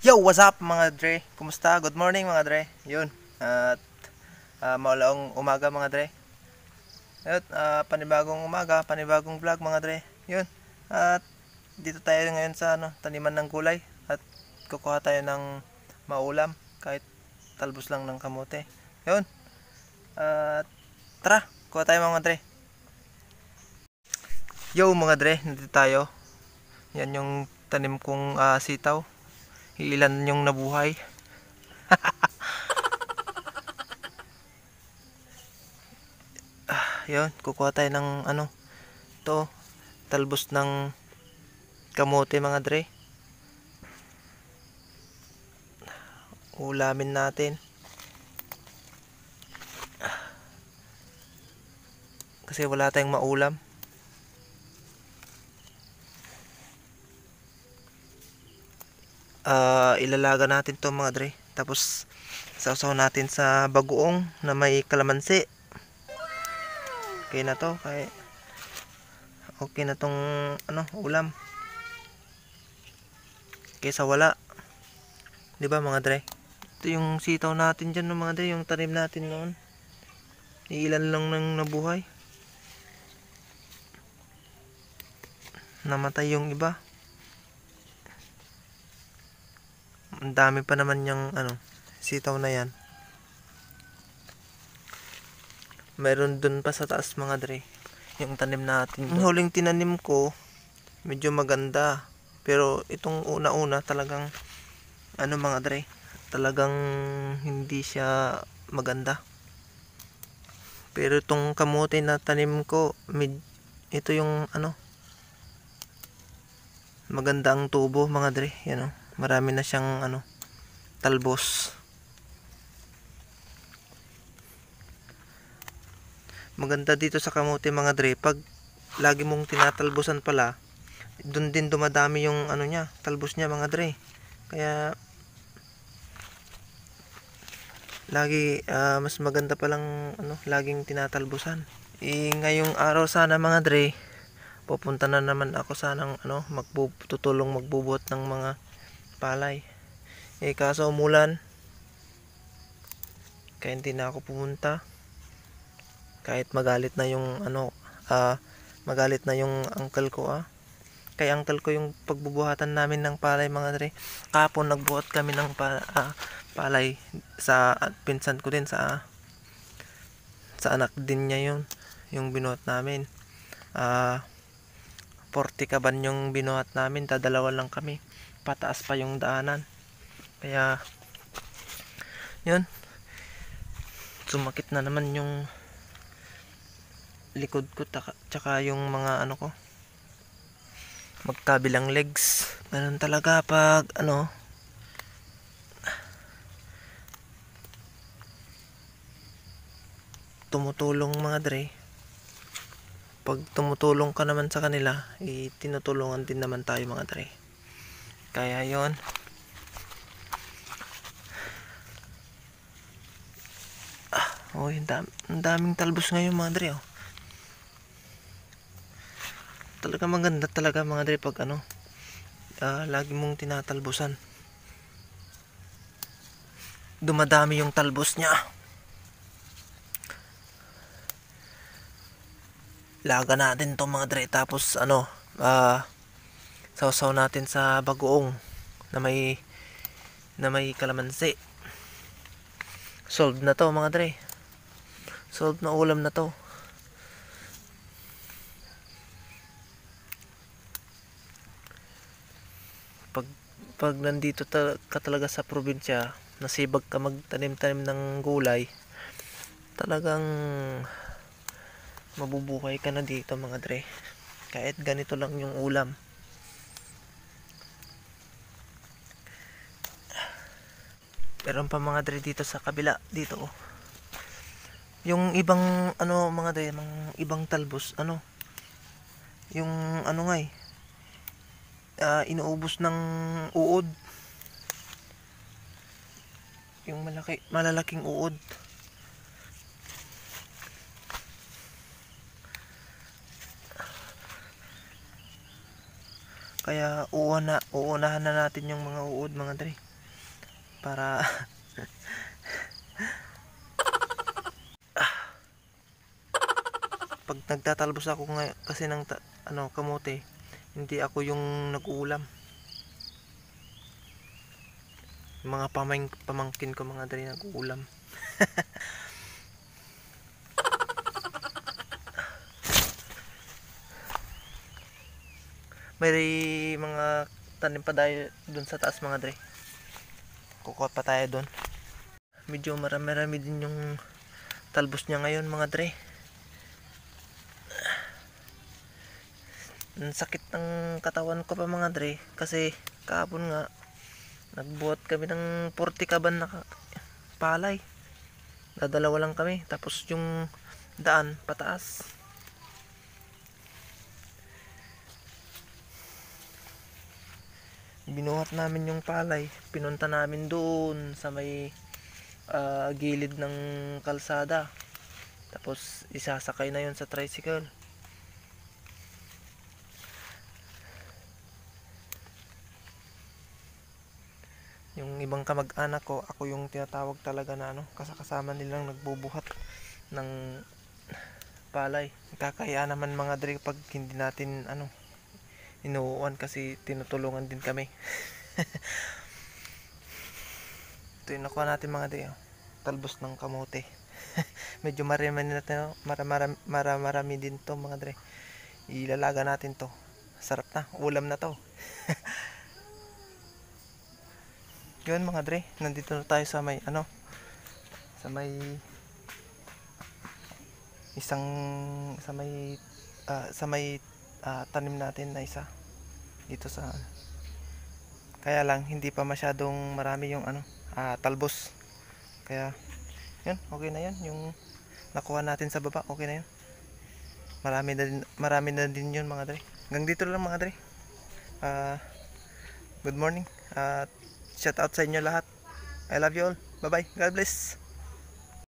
Yo, what's up mga dre? Kumusta? Good morning mga dre. Yun. At maulaong umaga mga dre. At panibagong umaga, panibagong vlog mga dre. Yun. At dito tayo ngayon sa taniman ng gulay at kukuha tayo ng maulam kahit talbos lang ng kamote. Yun. At tara, kuha tayo mga dre. Yo mga dre, nandito tayo. Yan yung tanim kong sitaw. Ilan yung nabuhay. Yun, kukuha tayo ng to, talbos ng kamote mga dre. Ulamin natin. Kasi wala tayong maulam. Ilalaga natin to mga dre. Tapos sausaw natin sa bagoong na may kalamansi. Okay na to, okay na tong ulam. Kaysa wala. 'Di ba mga dre? Ito yung sitaw natin diyan no, mga dre, yung tanim natin noon. Ilan lang nang nabuhay. Namatay yung iba. Ang dami pa naman yung sitaw na yan. Meron dun pa sa taas mga dre, yung tanim natin. Yung huling tinanim ko, medyo maganda. Pero itong una-una talagang mga dre, talagang hindi siya maganda. Pero itong kamote na tanim ko, ito yung maganda ang tubo mga dre. Yan o, marami na siyang talbos. Maganda dito sa kamote mga dre, pag lagi mong tinatalbosan pala, dun din dumadami yung niya, talbos niya mga dre. Kaya lagi mas maganda palang laging tinatalbosan. Ngayong araw sana mga dre, pupunta na naman ako sanang tutulong magbubuhat ng mga palay. Kaso umulan, kaya hindi na ako pumunta. Kahit magalit na yung magalit na yung uncle ko kay uncle ko yung pagbubuhatan namin ng palay mga dre. Kapon nagbuhat kami ng palay sa pinsan ko din, sa anak din niya yun, yung binuhat namin. 40 kaban yung binuhat namin, dadalawa lang kami, pataas pa yung daanan. Kaya yun, sumakit na naman yung likod ko, tsaka yung mga ko, magkabilang legs. Ganun talaga pag tumutulong mga dre. Pag tumutulong ka naman sa kanila, tinutulungan din naman tayo mga dre. Kaya yon. Ang daming talbos ngayon mga dre. Talaga maganda talaga mga dre pag lagi mong tinatalbosan. Dumadami yung talbos niya. Laga natin to mga dre, tapos sausaw natin sa bagoong na may kalamansi. Solved na to mga dre. Solved na ulam na to. Pag nandito ka talaga sa probinsya, nasibag ka magtanim-tanim ng gulay, talagang mabubuhay ka na dito mga dre. Kahit ganito lang yung ulam. Meron pa mga dre dito sa kabila dito. Yung ibang mga dre, mga ibang talbos yung nga inuubos ng uod. Yung malalaking uod. Kaya uunahan na natin yung mga uod mga dre. para pag nagtatalbos ako kasi ng kamote, hindi ako yung nag-uulam. Yung mga pamangkin ko mga dre nag-uulam. May mga tanim pa tayo dun sa taas mga dre. Kukuha pa tayo dun. Medyo marami-rami din yung talbos niya ngayon mga dre. Ang sakit ng katawan ko pa mga dre kasi kahapon nga nagbuhat kami ng 40 kaban na palay. Dadalawa lang kami tapos yung daan pataas. Binuhat namin yung palay, pinunta namin doon sa may gilid ng kalsada, tapos isasakay na yun sa tricycle. Yung ibang kamag-anak ko, ako yung tinatawag talaga na kasama nilang nagbubuhat ng palay. Kakaya naman mga dre pag hindi natin inuuan kasi tinutulungan din kami. Ito yung nakuha natin mga dre, talbos ng kamote. Medyo marami din to mga dre. Ilalaga natin to, sarap na, ulam na to. Yun mga dre, nandito na tayo sa may sa may tanim natin na isa dito sa kaya lang hindi pa masyadong marami yung talbos, kaya yun, okay na yun yung nakuha natin sa baba, okay na yun. Marami na din yun mga dre. Hanggang dito lang mga dre. Good morning at shout out sa inyo lahat. I love you all. Bye bye. God bless.